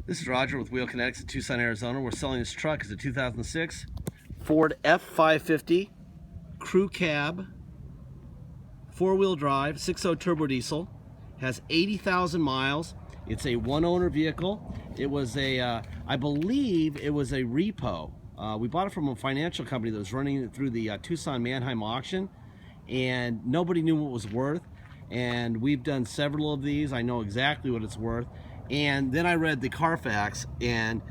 This is Roger with Kinetics in Tucson, Arizona. We're selling this truck. It's a 2006 Ford F550 crew cab, four-wheel drive, 6.0 turbo diesel. Has 80,000 miles. It's a one-owner vehicle. It was a, I believe it was a repo. We bought it from a financial company that was running it through the Tucson Manheim auction, and nobody knew what it was worth. And we've done several of these. I know exactly what it's worth. And then I read the Carfax, and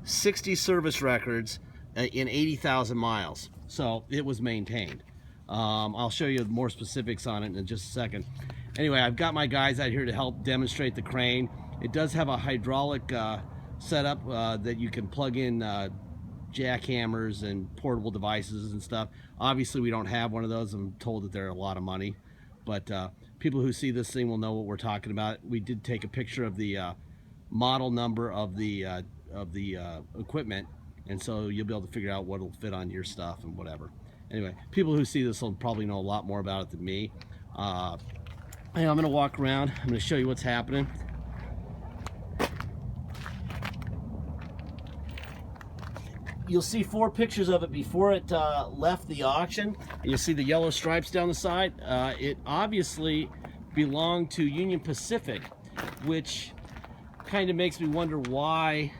60 service records in 80,000 miles. So it was maintained. I'll show you more specifics on it in just a second. Anyway, I've got my guys out here to help demonstrate the crane. It does have a hydraulic setup that you can plug in jackhammers and portable devices and stuff. Obviously, we don't have one of those. I'm told that they're a lot of money. But people who see this thing will know what we're talking about. We did take a picture of the model number of the equipment, and so you'll be able to figure out what will fit on your stuff and whatever. Anyway, people who see this will probably know a lot more about it than me. I'm going to walk around. I'm going to show you what's happening. You'll see 4 pictures of it before it left the auction. You'll see the yellow stripes down the side. It obviously belonged to Union Pacific, which kind of makes me wonder why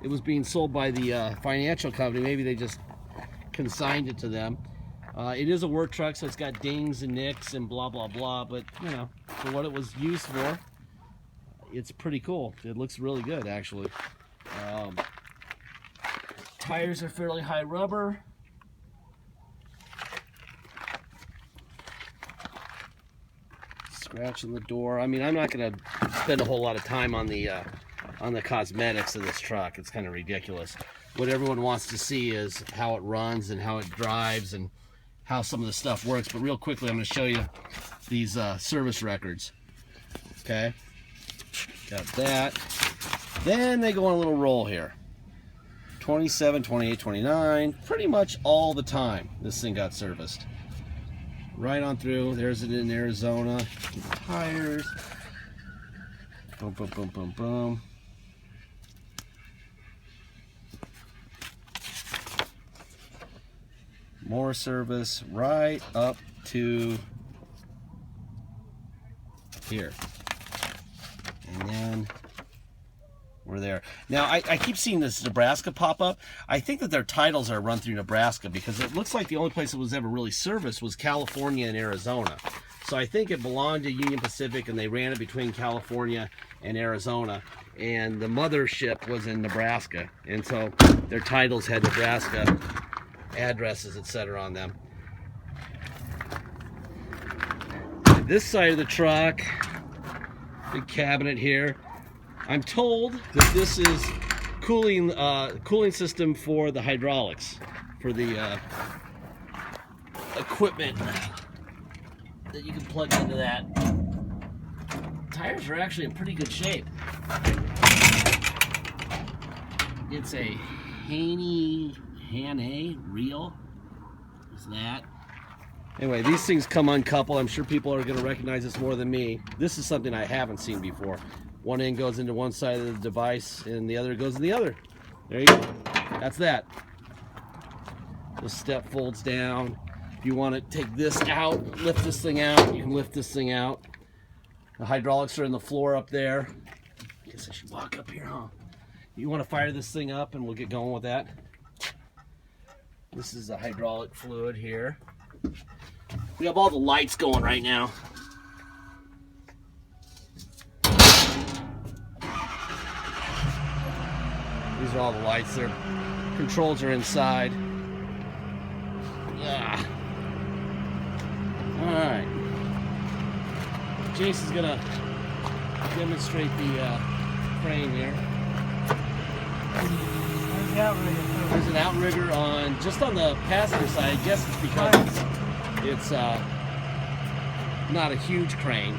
it was being sold by the financial company. Maybe they just consigned it to them. It is a work truck, so it's got dings and nicks and blah, blah, blah. But, you know, for what it was used for, it's pretty cool. It looks really good, actually. Tires are fairly high rubber. Scratching the door. I mean, I'm not going to spend a whole lot of time on the cosmetics of this truck. It's kind of ridiculous. What everyone wants to see is how it runs and how it drives and how some of the stuff works. But real quickly, I'm going to show you these service records. Okay, got that. Then they go on a little roll here. 27, 28, 29, pretty much all the time this thing got serviced. Right on through. There's it in Arizona. Tires. Boom, boom, boom, boom, boom. More service right up to here. And then we're there. Now, I keep seeing this Nebraska pop up. I think that their titles are run through Nebraska because it looks like the only place it was ever really serviced was California and Arizona. So I think it belonged to Union Pacific, and they ran it between California and Arizona. And the mothership was in Nebraska. And so their titles had Nebraska addresses, etc. on them. This side of the truck, big cabinet here. I'm told that this is cooling system for the hydraulics, for the equipment that you can plug into that. Tires are actually in pretty good shape. It's a Haney reel. Is that? Anyway, these things come uncoupled. I'm sure people are going to recognize this more than me. This is something I haven't seen before. One end goes into one side of the device and the other goes in the other. There you go. That's that. The step folds down. If you want to take this out, lift this thing out, you can lift this thing out. The hydraulics are in the floor up there. I guess I should walk up here, huh? You want to fire this thing up and we'll get going with that. This is the hydraulic fluid here. We have all the lights going right now. These are all the lights. Their controls are inside. Yeah. All right. Jason's gonna demonstrate the crane here. There's an outrigger on just on the passenger side. I guess it's because it's not a huge crane.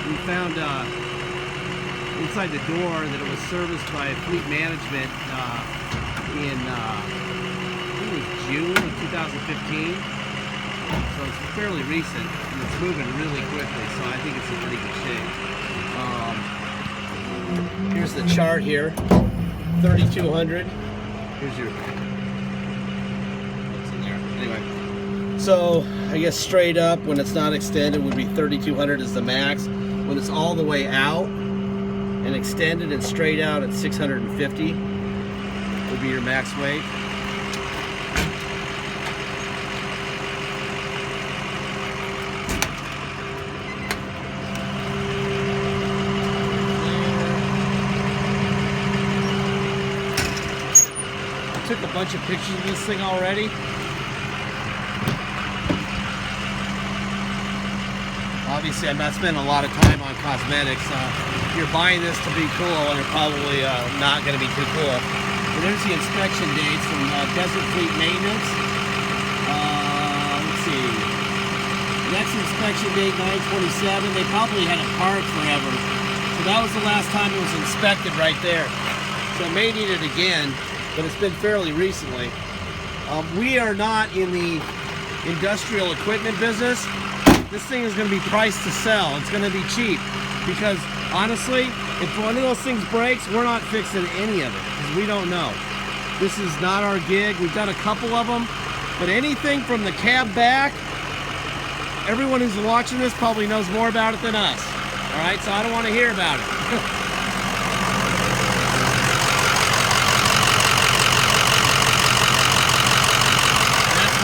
we found inside the door that it was serviced by Fleet Management in I think it was June of 2015. So it's fairly recent, and it's moving really quickly, so I think it's in pretty good shape. Here's the chart here, 3200. Here's your, what's in there? Anyway, so I guess straight up, when it's not extended, would be 3200 is the max. When it's all the way out and extended and straight out at 650 would be your max weight. Took a bunch of pictures of this thing already. Obviously, I'm not spending a lot of time on cosmetics. If you're buying this to be cool, and you're probably not going to be too cool. But there's the inspection dates from Desert Fleet Maintenance. Let's see. Next inspection date, 9/27. They probably had it parked forever. So that was the last time it was inspected right there. So it may need it again, but it's been fairly recently. We are not in the industrial equipment business. This thing is going to be priced to sell. It's going to be cheap because honestly, if one of those things breaks, we're not fixing any of it because we don't know. This is not our gig. We've done a couple of them, but anything from the cab back, everyone who's watching this probably knows more about it than us. All right, so I don't want to hear about it.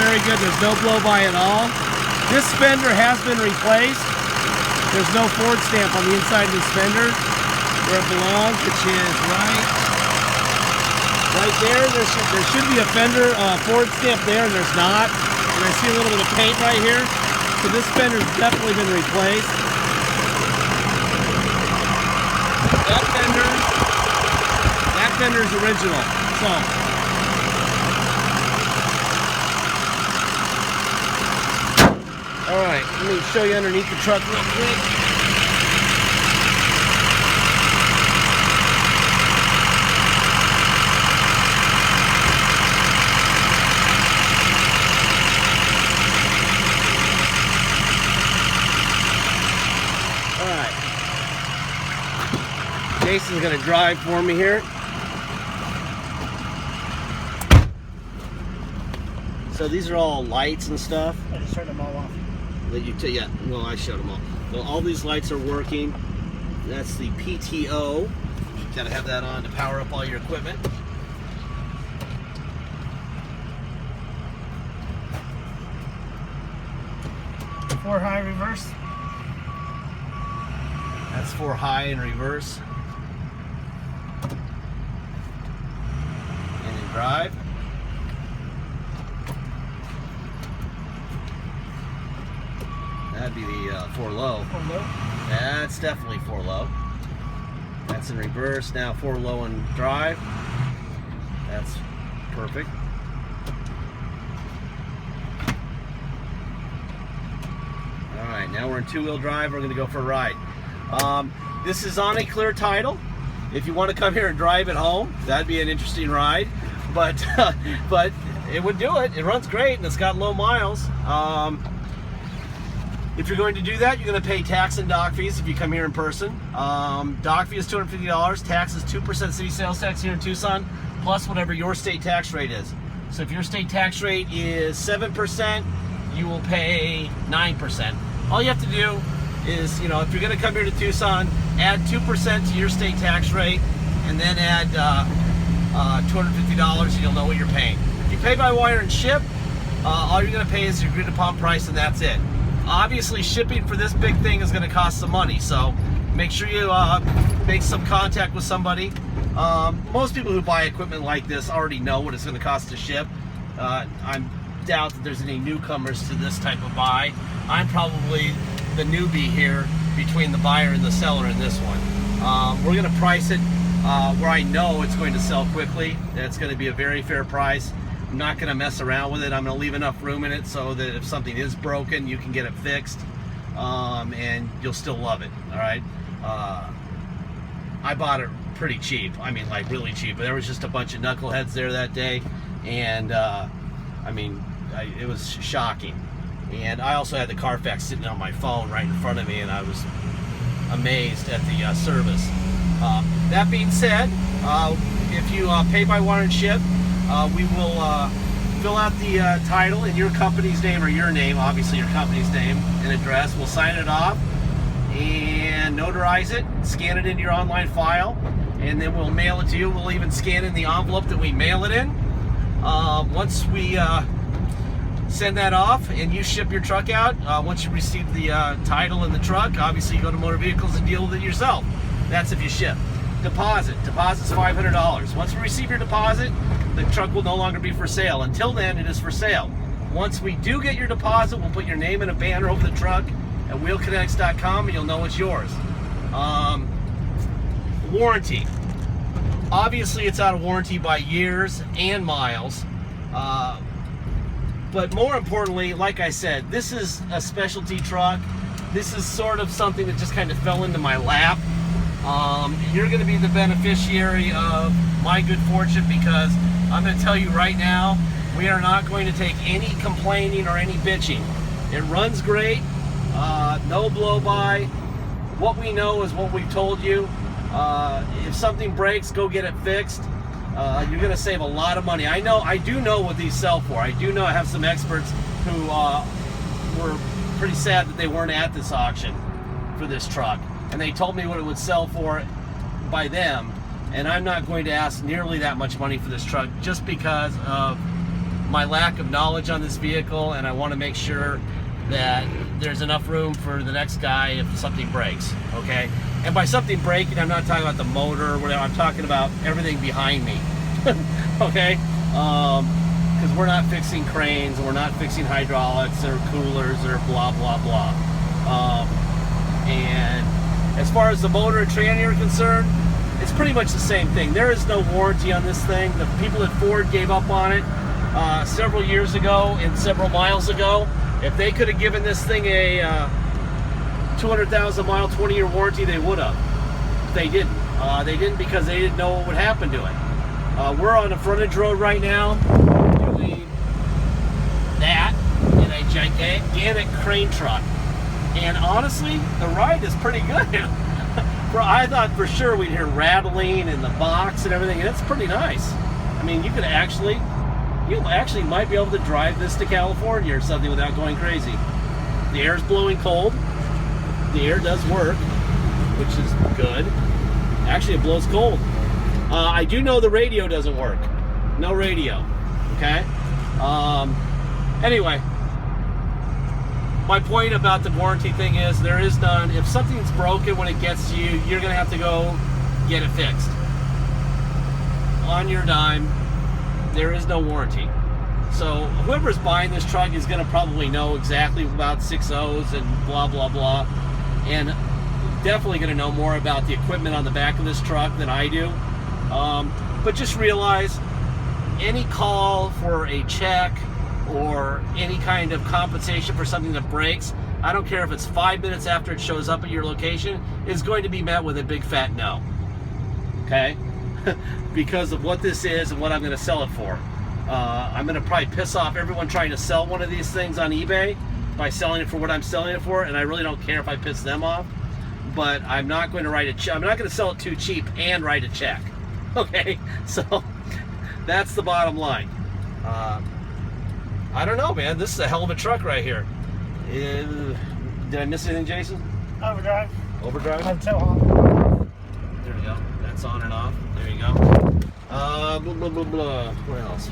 Very good. There's no blow by at all. This fender has been replaced. There's no Ford stamp on the inside of this fender where it belongs, which is right there. There should be a fender Ford stamp there, and there's not. And I see a little bit of paint right here. So this fender's definitely been replaced. That fender's original. So. All right, let me show you underneath the truck real quick. All right. Jason's gonna drive for me here. So these are all lights and stuff. I just turned them all off. Yeah, well, I showed them all. Well, all these lights are working. That's the PTO. Got to have that on to power up all your equipment. Four high reverse. That's 4 high in reverse. And in drive. That'd be the 4 low. 4 low. That's definitely 4 low. That's in reverse. Now 4 low in drive. That's perfect. All right, now we're in 2-wheel drive. We're going to go for a ride. This is on a clear title. If you want to come here and drive it home, that'd be an interesting ride. But but it would do it. It runs great and it's got low miles. If you're going to do that, you're going to pay tax and dock fees if you come here in person. Dock fee is $250. Tax is 2% city sales tax here in Tucson, plus whatever your state tax rate is. So if your state tax rate is 7%, you will pay 9%. All you have to do is, if you're going to come here to Tucson, add 2% to your state tax rate, and then add $250, and you'll know what you're paying. If you pay by wire and ship, all you're going to pay is your agreed upon price, and that's it. Obviously, shipping for this big thing is going to cost some money, so make sure you make some contact with somebody. Most people who buy equipment like this already know what it's going to cost to ship. I doubt that there's any newcomers to this type of buy. I'm probably the newbie here between the buyer and the seller in this one. We're going to price it where I know it's going to sell quickly. It's going to be a very fair price. I'm not going to mess around with it. I'm going to leave enough room in it so that if something is broken, you can get it fixed. and you'll still love it. All right. I bought it pretty cheap. I mean, like really cheap. But there was just a bunch of knuckleheads there that day, and I mean, it was shocking. And I also had the Carfax sitting on my phone right in front of me, and I was amazed at the service. That being said, if you pay by wire and ship, we will fill out the title in your company's name, or your name, obviously your company's name and address. We'll sign it off and notarize it, scan it into your online file, and then we'll mail it to you. We'll even scan in the envelope that we mail it in. Once we send that off and you ship your truck out, once you receive the title and the truck, obviously you go to Motor Vehicles and deal with it yourself. That's if you ship. Deposit's $500. Once we receive your deposit, the truck will no longer be for sale. Until then, it is for sale. Once we do get your deposit, we'll put your name in a banner over the truck at wheelkinetics.com, and you'll know it's yours. Warranty. Obviously, it's out of warranty by years and miles. But more importantly, like I said, this is a specialty truck. This is sort of something that just kind of fell into my lap. You're going to be the beneficiary of my good fortune, because I'm going to tell you right now, we are not going to take any complaining or any bitching. It runs great, no blow by. What we know is what we've told you. If something breaks, go get it fixed. You're going to save a lot of money. I do know what these sell for. I do know I have some experts who were pretty sad that they weren't at this auction for this truck, and they told me what it would sell for by them, and I'm not going to ask nearly that much money for this truck just because of my lack of knowledge on this vehicle, and I want to make sure that there's enough room for the next guy if something breaks, okay? And by something breaking, I'm not talking about the motor or whatever, I'm talking about everything behind me, okay? Because we're not fixing cranes, we're not fixing hydraulics or coolers or blah, blah, blah. And as far as the motor and tranny are concerned, it's pretty much the same thing. There is no warranty on this thing. The people at Ford gave up on it several years ago and several miles ago. If they could have given this thing a 200,000 mile, 20-year warranty, they would have. They didn't. They didn't because they didn't know what would happen to it. We're on a frontage road right now doing that in a gigantic crane truck. And honestly, the ride is pretty good. I thought for sure we'd hear rattling in the box and everything, and it's pretty nice. I mean, you actually might be able to drive this to California or something without going crazy. The air's blowing cold. The air does work, which is good. Actually, it blows cold. I do know the radio doesn't work. No radio, okay? Anyway, my point about the warranty thing is there is none. If something's broken when it gets to you, you're gonna have to go get it fixed. On your dime, there is no warranty. So whoever's buying this truck is gonna probably know exactly about 6.0s and blah, blah, blah. And definitely gonna know more about the equipment on the back of this truck than I do. But just realize any call for a check or any kind of compensation for something that breaks, I don't care if it's 5 minutes after it shows up at your location, is going to be met with a big fat no. Okay? Because of what this is and what I'm going to sell it for. I'm going to probably piss off everyone trying to sell one of these things on eBay by selling it for what I'm selling it for, and I really don't care if I piss them off. But I'm not going to write a check. I'm not going to sell it too cheap and write a check. Okay? So that's the bottom line. I don't know, man. This is a hell of a truck right here. Did I miss anything, Jason? Overdrive. Overdrive? I'm tow haul. There we go. That's on and off. There you go. Blah, blah, blah, blah. What else?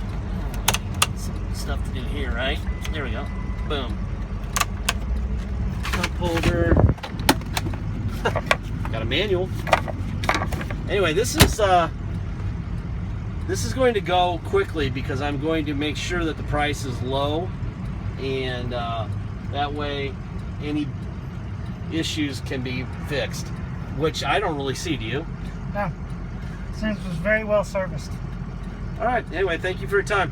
Some stuff to do here, right? There we go. Boom. Cup holder. Got a manual. Anyway, this is going to go quickly because I'm going to make sure that the price is low, and that way any issues can be fixed, which I don't really see. Do you? No. Seems it was very well serviced. All right. Anyway, thank you for your time.